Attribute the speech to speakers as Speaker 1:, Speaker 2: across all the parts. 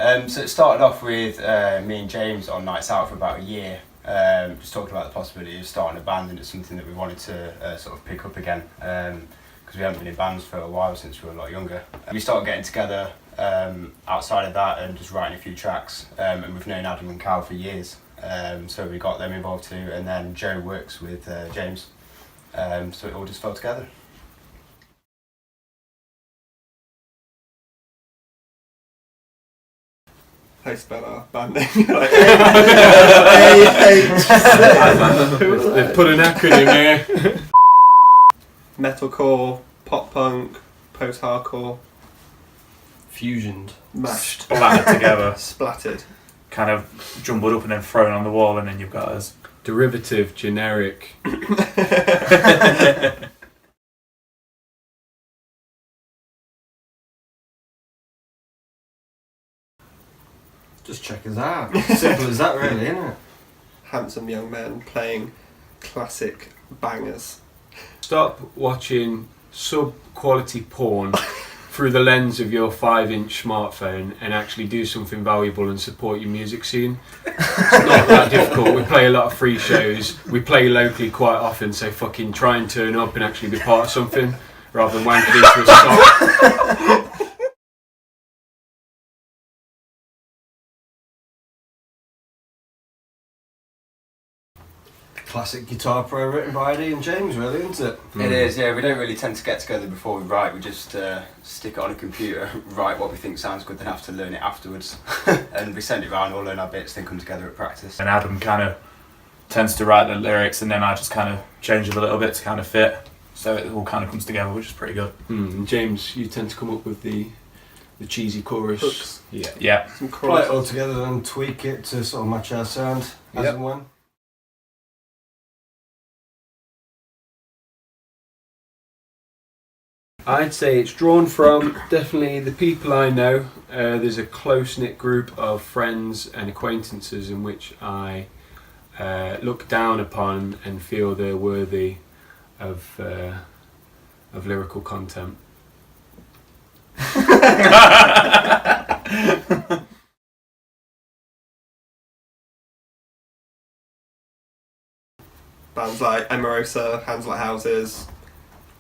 Speaker 1: So it started off with me and James on nights out for about a year, just talking about the possibility of starting a band, and it's something that we wanted to sort of pick up again, because we haven't been in bands for a while since we were a lot younger. We started getting together outside of that and just writing a few tracks, and we've known Adam and Cal for years, so we got them involved too, and then Joe works with James, so it all just fell together.
Speaker 2: How you spell our band name? Like,
Speaker 3: They've put an acronym here.
Speaker 2: metalcore, pop punk, post-hardcore,
Speaker 4: Fusioned.
Speaker 2: mashed,
Speaker 5: Splattered together,
Speaker 2: splattered.
Speaker 5: kind of jumbled up and then thrown on the wall, and then you've got us.
Speaker 3: Derivative, generic.
Speaker 4: Just check us out. Simple as that, really, isn't it?
Speaker 2: Handsome young men playing classic bangers.
Speaker 3: Stop watching sub-quality porn through the lens of your 5-inch smartphone and actually do something valuable and support your music scene. It's not that difficult. We play a lot of free shows. We play locally quite often, so fucking try and turn up and actually be part of something rather than wanking into a sock.
Speaker 4: Classic guitar pro written by Eddie and James, really, isn't it?
Speaker 1: It is, yeah. We don't really tend to get together before we write. We just stick it on a computer, write what we think sounds good, then have to learn it afterwards. And we send it around, all learn our bits, then come together at practice.
Speaker 5: And Adam kind of tends to write the lyrics, and then I just kind of change them a little bit to kind of fit. So it all kind of comes together, which is pretty good.
Speaker 3: And James, you tend to come up with the cheesy chorus.
Speaker 2: Hooks.
Speaker 3: Yeah.
Speaker 5: Yeah.
Speaker 2: Some
Speaker 4: Play it
Speaker 2: chorus.
Speaker 4: all together and tweak it to sort of match our sound as
Speaker 3: Yep.
Speaker 4: and when.
Speaker 3: I'd say it's drawn from definitely the people I know. There's a close-knit group of friends and acquaintances in which I look down upon and feel they're worthy of lyrical content.
Speaker 2: Bands like Amorosa, Hands Like Houses,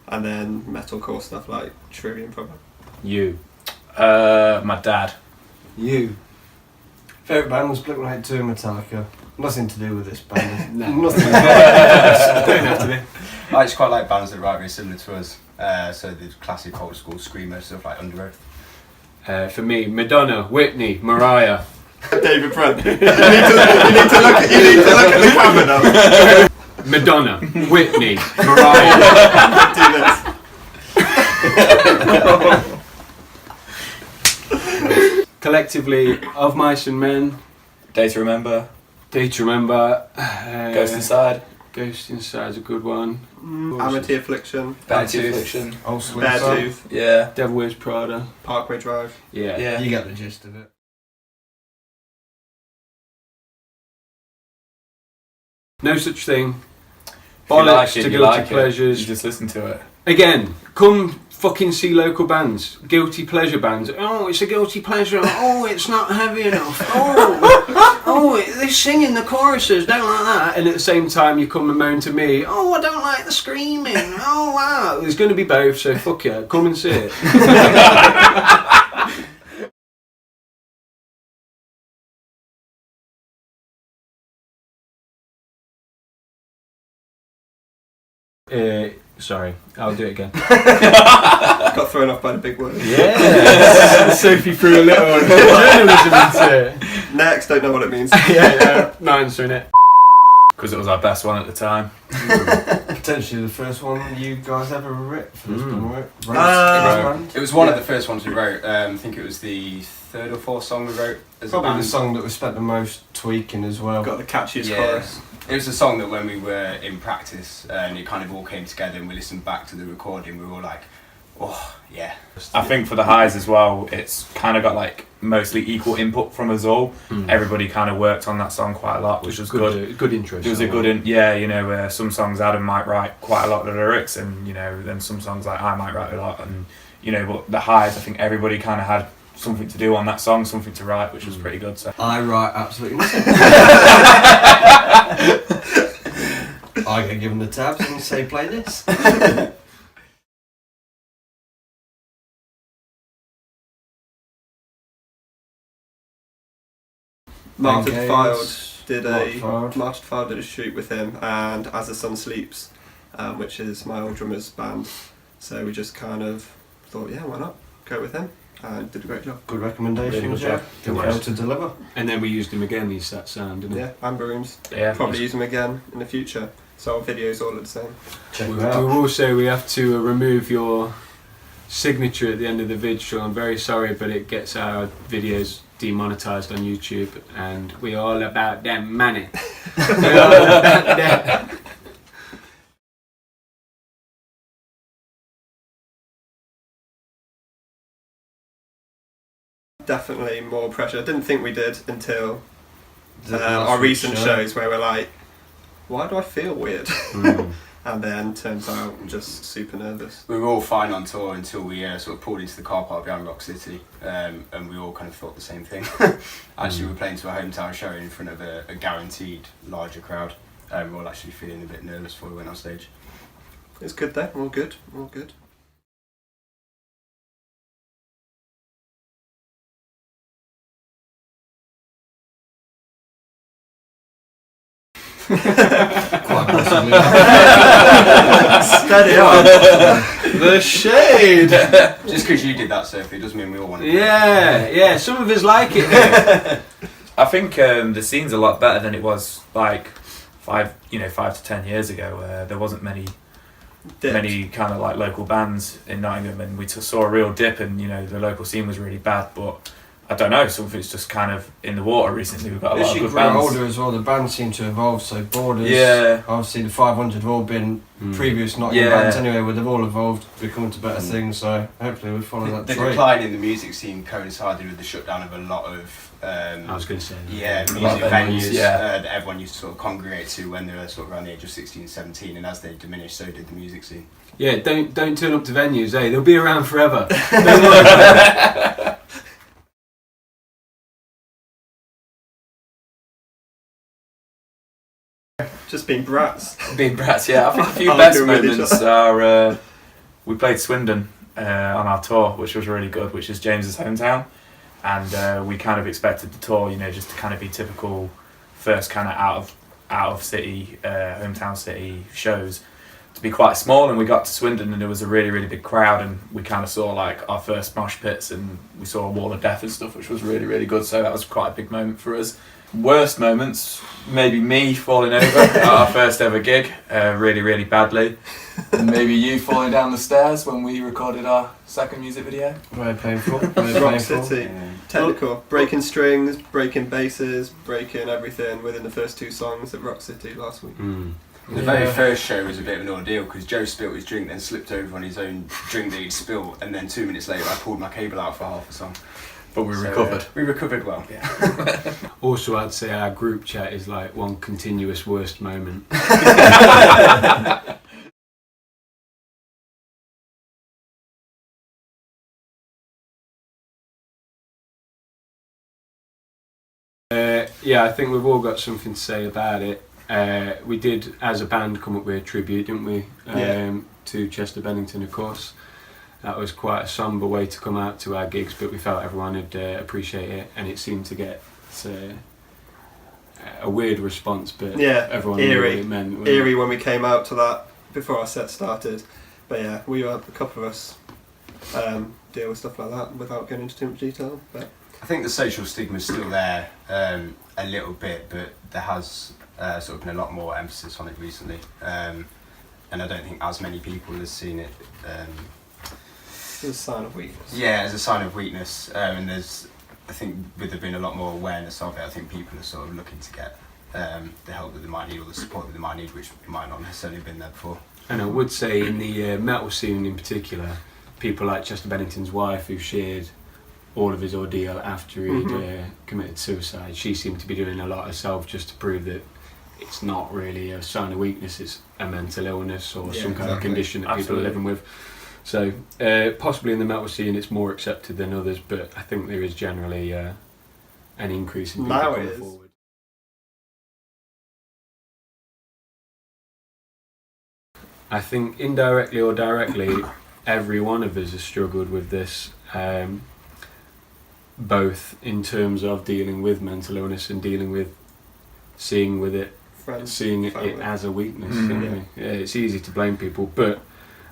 Speaker 2: and then metalcore stuff like Trivium probably.
Speaker 3: You.
Speaker 5: My dad.
Speaker 4: You. Favourite band was Blink-182 and Metallica. Nothing to do with this band.
Speaker 3: No.
Speaker 4: Nothing.
Speaker 3: Don't have to be.
Speaker 1: I just quite like bands that write very similar to us. So the classic old school screamer stuff like Under Oath.
Speaker 3: For me, Madonna, Whitney, Mariah.
Speaker 2: David Brent. you need to look at the camera now.
Speaker 3: Madonna, Whitney, Mariah.
Speaker 2: Do this.
Speaker 3: Collectively, Of Mice and Men,
Speaker 5: Day to Remember.
Speaker 3: Day to Remember,
Speaker 5: Ghost Inside.
Speaker 3: Ghost Inside's a good one.
Speaker 2: Amity Affliction,
Speaker 5: Beartooth Affliction.
Speaker 4: Old Sweet Song.
Speaker 2: Beartooth,
Speaker 5: Yeah.
Speaker 3: Devil Wears Prada.
Speaker 2: Parkway Drive.
Speaker 3: Yeah.
Speaker 5: Yeah.
Speaker 4: You get the gist of it.
Speaker 3: No such thing.
Speaker 5: If you
Speaker 3: Bollocks
Speaker 5: like it,
Speaker 3: to
Speaker 5: you
Speaker 3: guilty
Speaker 5: like it.
Speaker 3: pleasures.
Speaker 5: You just listen to it.
Speaker 3: Again, come fucking see local bands. Guilty pleasure bands. Oh, it's a guilty pleasure. Oh, it's not heavy enough. Oh, they're singing the choruses. Don't like that. And at the same time, you come and moan to me. Oh, I don't like the screaming. Oh, wow. There's going to be both, so fuck yeah. Come and see it. Sorry, I'll do it again.
Speaker 2: Got thrown off by the big word.
Speaker 3: Yeah, Sophie threw a little journalism into it.
Speaker 2: Next, don't know what it means.
Speaker 3: Yeah, not answering it.
Speaker 5: Because it was our best one at the time.
Speaker 4: Potentially the first one you guys ever wrote for this band, right?
Speaker 2: Uh,
Speaker 1: It was one of the first ones we wrote. I think it was the third or fourth song we wrote as a
Speaker 4: Probably
Speaker 1: band.
Speaker 4: the song that we spent the most tweaking as well.
Speaker 2: Got the catchiest
Speaker 1: Yeah.
Speaker 2: chorus.
Speaker 1: It was a song that when we were in practice and it kind of all came together and we listened back to the recording, we were all like, oh, yeah.
Speaker 5: I think for the highs as well, it's kind of got like mostly equal input from us all. Everybody kind of worked on that song quite a lot, which was good.
Speaker 3: Good intro.
Speaker 5: It was a good, some songs Adam might write quite a lot of the lyrics, and then some songs like I might write a lot, and but the highs, I think everybody kind of had something to do on that song, something to write, which was pretty good. So
Speaker 4: I write absolutely nothing. I get given the tabs and say play this.
Speaker 2: Martin
Speaker 4: Games,
Speaker 2: Filed did
Speaker 4: Martin Filed.
Speaker 2: a shoot with him, and As the Sun Sleeps, which is my old drummer's band. So we just kind of thought, yeah, why not go with him, and did a great job.
Speaker 4: Good recommendations,
Speaker 3: Really good
Speaker 4: yeah.
Speaker 3: job.
Speaker 4: Didn't fail to deliver.
Speaker 3: And then we used him again. He's that sound, didn't
Speaker 2: Yeah, Amber Rooms.
Speaker 5: yeah,
Speaker 2: Probably use them again in the future. So our videos all look the same.
Speaker 4: Check
Speaker 3: we
Speaker 4: them out.
Speaker 3: will say we have to remove your signature at the end of the vid, so I'm very sorry, but it gets our videos demonetized on YouTube, and we're all about that money. We're all about that.
Speaker 2: Definitely more pressure. I didn't think we did until
Speaker 4: The
Speaker 2: our
Speaker 4: last week's
Speaker 2: recent
Speaker 4: show.
Speaker 2: shows where we're like, why do I feel weird?
Speaker 3: Mm.
Speaker 2: And then turns out I'm just super nervous.
Speaker 1: We were all fine on tour until we sort of pulled into the car park behind Rock City, and we all kind of thought the same thing. Actually, we were playing to a hometown show in front of a guaranteed larger crowd. We were all actually feeling a bit nervous before we went on stage.
Speaker 2: It's good though, all good, all good.
Speaker 4: Quite possibly.
Speaker 2: Steady on.
Speaker 4: The shade!
Speaker 1: Just because you did that, Sophie, doesn't mean we all want to.
Speaker 3: Yeah, some of us like it.
Speaker 5: I think the scene's a lot better than it was like 5 to 10 years ago. There wasn't many kind of like local bands in Nottingham, and we saw a real dip, and the local scene was really bad. But I don't know, something's just kind of in the water recently. We've got a
Speaker 4: As
Speaker 5: lot of
Speaker 4: you
Speaker 5: good
Speaker 4: grow
Speaker 5: bands.
Speaker 4: older as well, the bands seem to evolve. So Borders,
Speaker 5: Yeah.
Speaker 4: obviously the 500 have all been previous Nottingham
Speaker 5: Yeah.
Speaker 4: bands anyway, where they've all evolved, become to better things. So hopefully we'll follow that
Speaker 1: The
Speaker 4: trait.
Speaker 1: decline in the music scene coincided with the shutdown of a lot of
Speaker 3: I was going to say that.
Speaker 1: music
Speaker 5: lot of
Speaker 1: venues
Speaker 5: venues, yeah.
Speaker 1: that everyone used to sort of congregate to when they were sort of around the age of 16, 17, and as they diminished, so did the music scene.
Speaker 3: Yeah, don't turn up to venues, eh? They'll be around forever. Don't worry about it.
Speaker 2: Just being brats.
Speaker 5: Big brats, yeah. I think a few
Speaker 2: I like
Speaker 5: best
Speaker 2: doing with each
Speaker 5: moments are we played Swindon on our tour, which was really good, which is James's hometown, and we kind of expected the tour, just to kind of be typical first kind of out of city, hometown city shows, to be quite small. And we got to Swindon, and there was a really, really big crowd, and we kind of saw like our first mosh pits, and we saw a wall of death and stuff, which was really, really good. So that was quite a big moment for us. Worst moments, maybe me falling over at our first ever gig, really, really badly. And maybe you falling down the stairs when we recorded our second music video.
Speaker 4: Very painful. Very
Speaker 2: Rock
Speaker 4: painful.
Speaker 2: City. Technical. Breaking strings, breaking basses, breaking everything within the first 2 songs at Rock City last week.
Speaker 1: The very first show was a bit of an ordeal because Joe spilt his drink, then slipped over on his own drink that he'd spilled, and then 2 minutes later I pulled my cable out for half a song.
Speaker 5: But we
Speaker 1: So,
Speaker 5: recovered.
Speaker 1: We recovered well.
Speaker 5: Yeah.
Speaker 3: Also, I'd say our group chat is like one continuous worst moment. Yeah, I think we've all got something to say about it. We did, as a band, come up with a tribute, didn't we? To Chester Bennington, of course. That was quite a sombre way to come out to our gigs, but we felt everyone would appreciate it, and it seemed to get a weird response, but everyone knew what
Speaker 2: eerie.
Speaker 3: it meant. wasn't
Speaker 2: Eerie
Speaker 3: it?
Speaker 2: when we came out to that before our set started. But yeah, a couple of us deal with stuff like that without going into too much detail. But
Speaker 1: I think the social stigma's still there a little bit, but there has sort of been a lot more emphasis on it recently, and I don't think as many people have seen it.
Speaker 2: it's a sign of weakness.
Speaker 1: Yeah, as a sign of weakness, and I think with there being a lot more awareness of it, I think people are sort of looking to get the help that they might need or the support that they might need, which might not necessarily have been there before.
Speaker 3: And I would say in the metal scene in particular, people like Chester Bennington's wife, who shared all of his ordeal after he'd committed suicide, she seemed to be doing a lot herself just to prove that it's not really a sign of weakness, it's a mental illness or some kind of
Speaker 1: exactly.
Speaker 3: condition that people are
Speaker 5: Absolutely.
Speaker 3: living with. So possibly in the metal scene it's more accepted than others, but I think there is generally an increase in people
Speaker 2: Now it
Speaker 3: coming
Speaker 2: is.
Speaker 3: forward. I think indirectly or directly, every one of us has struggled with this, both in terms of dealing with mental illness and dealing with seeing it
Speaker 2: Family.
Speaker 3: as a weakness.
Speaker 5: Mm.
Speaker 3: Simply. Yeah, it's easy to blame people, but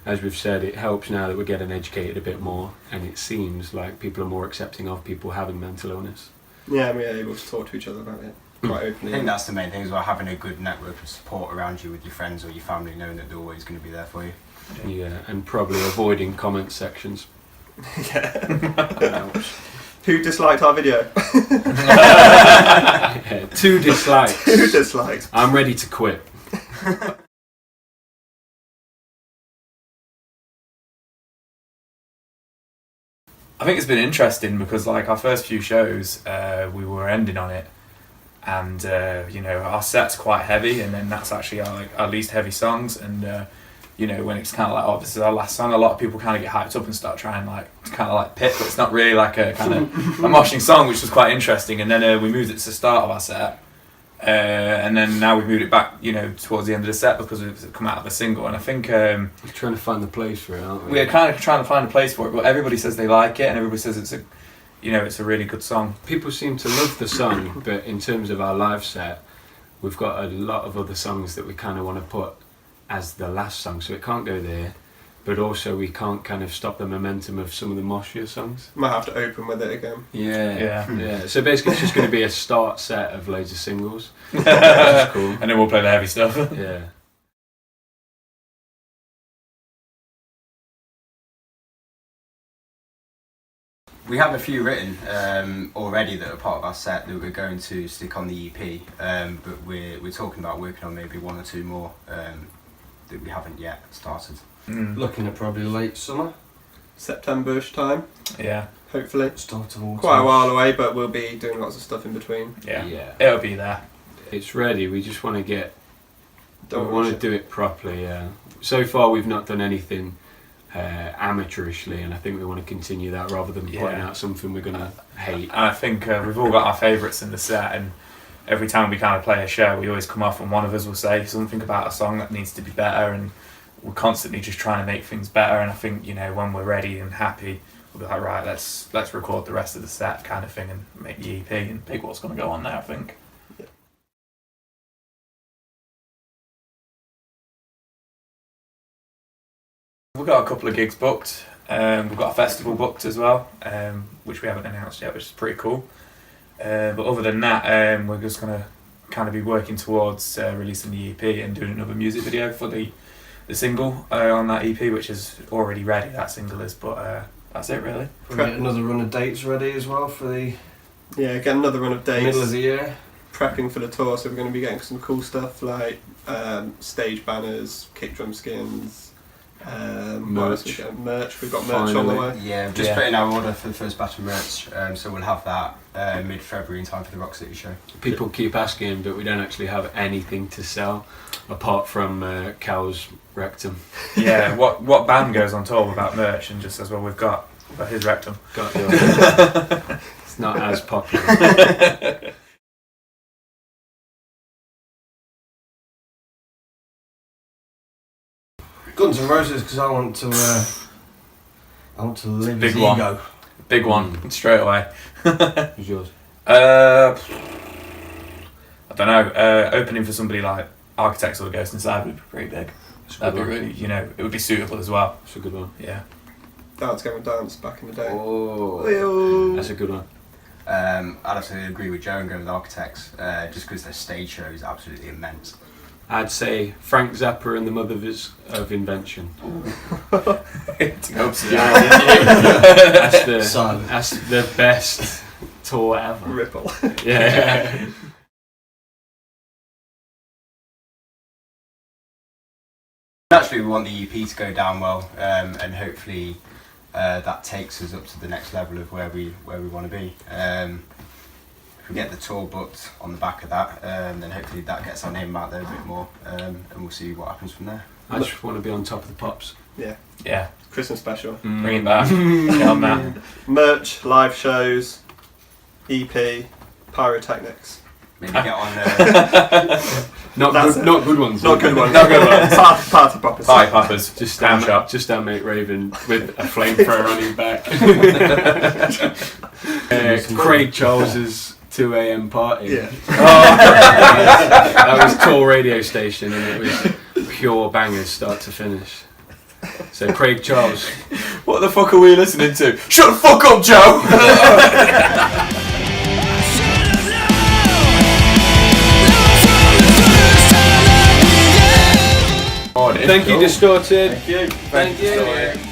Speaker 3: as we've said, it helps now that we're getting educated a bit more, and it seems like people are more accepting of people having mental illness.
Speaker 2: Yeah, and we're able to talk to each other about it quite
Speaker 1: I
Speaker 2: openly.
Speaker 1: think that's the main thing as well, having a good network of support around you with your friends or your family, knowing that they're always going to be there for you.
Speaker 3: Yeah, and probably avoiding comment sections.
Speaker 2: Yeah.
Speaker 3: That helps.
Speaker 2: Who disliked our video?
Speaker 3: Yeah, 2 dislikes.
Speaker 2: Who disliked?
Speaker 3: I'm ready to quit.
Speaker 5: I think it's been interesting because like our first few shows, we were ending on it, and you know, our set's quite heavy, and then that's actually our least heavy songs, and you know, when it's kind of like, oh, this is our last song, a lot of people kind of get hyped up and start trying like to kind of like pit, but it's not really like a kind of a moshing song, which was quite interesting. And then we moved it to the start of our set, and then now we've moved it back, you know, towards the end of the set because we've come out of a single. And I think
Speaker 3: We're trying to find the place for it, aren't we?
Speaker 5: we're kind of trying to find a place for it, but everybody says they like it, and everybody says it's a, you know, it's a really good song.
Speaker 3: People seem to love the song, but in terms of our live set, we've got a lot of other songs that we kind of want to put as the last song, so it can't go there, but also we can't kind of stop the momentum of some of the moshier songs.
Speaker 2: Might have to open with it again.
Speaker 3: Yeah. So basically it's just going to be a start set of loads of singles, which is cool.
Speaker 5: And then we'll play the heavy stuff.
Speaker 3: Yeah.
Speaker 1: We have a few written already that are part of our set that we're going to stick on the EP, but we're talking about working on maybe 1 or 2 more that we haven't yet started.
Speaker 5: Mm.
Speaker 4: Looking at probably late summer,
Speaker 2: September-ish time,
Speaker 5: Yeah,
Speaker 2: hopefully.
Speaker 4: start of autumn.
Speaker 2: Quite a while away, but we'll be doing lots of stuff in between.
Speaker 5: yeah, it'll be there.
Speaker 3: It's ready, we just want to we
Speaker 2: Don't
Speaker 3: want
Speaker 2: rush
Speaker 3: to
Speaker 2: it.
Speaker 3: do it properly, yeah. So far we've not done anything amateurishly, and I think we want to continue that rather than putting
Speaker 5: Yeah.
Speaker 3: out something we're going to hate.
Speaker 5: And I think we've all got our favourites in the set, and every time we kind of play a show, we always come off and one of us will say something about a song that needs to be better, and we're constantly just trying to make things better. And I think, you know, when we're ready and happy, we'll be like, right, let's record the rest of the set kind of thing and make the EP and pick what's going to go on there, I think. We've got a couple of gigs booked. We've got a festival booked as well, which we haven't announced yet, which is pretty cool. But other than that, we're just going to kind of be working towards releasing the EP and doing another music video for the single on that EP, which is already ready, that single is, but that's it really.
Speaker 4: We'll get another run of dates ready as well for the
Speaker 2: Yeah, get another run of days.
Speaker 4: middle of the year.
Speaker 2: Prepping for the tour, so we're going to be getting some cool stuff like stage banners, kick drum skins, what else we got? Merch. We've got merch on the
Speaker 3: Finally.
Speaker 2: way.
Speaker 1: Yeah, we're just
Speaker 5: Yeah.
Speaker 1: putting our order for the first batch of merch, so we'll have that mid-February in time for the Rock City show.
Speaker 3: People keep asking, but we don't actually have anything to sell apart from Cal's rectum.
Speaker 5: Yeah, what band goes on tour without merch and just says, well, we've got his rectum?
Speaker 3: Got your It's not as popular.
Speaker 4: Guns N' Roses, because I want to live
Speaker 5: Big
Speaker 4: his
Speaker 5: one.
Speaker 4: ego.
Speaker 5: Big one, straight away.
Speaker 3: Who's yours?
Speaker 5: I don't know, opening for somebody like Architects or the Ghost Inside would be pretty big.
Speaker 3: That's a
Speaker 5: That'd
Speaker 3: good
Speaker 5: be
Speaker 3: one.
Speaker 5: really, you know, it would be suitable as well.
Speaker 3: That's a good one.
Speaker 5: Yeah.
Speaker 2: Dance Game and Dance back in the day.
Speaker 3: Oh,
Speaker 2: Ew.
Speaker 3: that's a good one.
Speaker 1: I'd have to agree with Joe and go with Architects, just because their stage show is absolutely immense.
Speaker 3: I'd say Frank Zappa and the Mothers of Invention.
Speaker 5: To go to
Speaker 4: Silent.
Speaker 3: That's the best tour ever.
Speaker 2: Ripple.
Speaker 3: Yeah.
Speaker 1: Naturally, we want the EP to go down well, and hopefully that takes us up to the next level of where we want to be. If we get the tour booked on the back of that, then hopefully that gets our name out there a bit more, and we'll see what happens from there.
Speaker 3: I just want to be on top of the pops.
Speaker 5: Yeah,
Speaker 2: Christmas special.
Speaker 5: bring it back. Get on that.
Speaker 2: Merch, live shows, EP, pyrotechnics.
Speaker 1: Maybe get on
Speaker 3: Not
Speaker 2: That's
Speaker 3: good,
Speaker 2: it.
Speaker 3: not good ones.
Speaker 2: Not good ones.
Speaker 5: Not good ones.
Speaker 2: Party poppers.
Speaker 5: Bye, Pappers.
Speaker 3: Just
Speaker 5: Down
Speaker 3: down,
Speaker 5: shop.
Speaker 3: just down, mate Raven with a flamethrower on his back. Craig Charles's 2 a.m. party.
Speaker 2: Yeah.
Speaker 3: That was Tor radio station, and it was pure bangers, start to finish. So Craig Charles.
Speaker 5: What the fuck are we listening to? Shut the fuck up, Joe!
Speaker 3: Thank you, Distorted.
Speaker 2: Thank you.
Speaker 3: Thank you.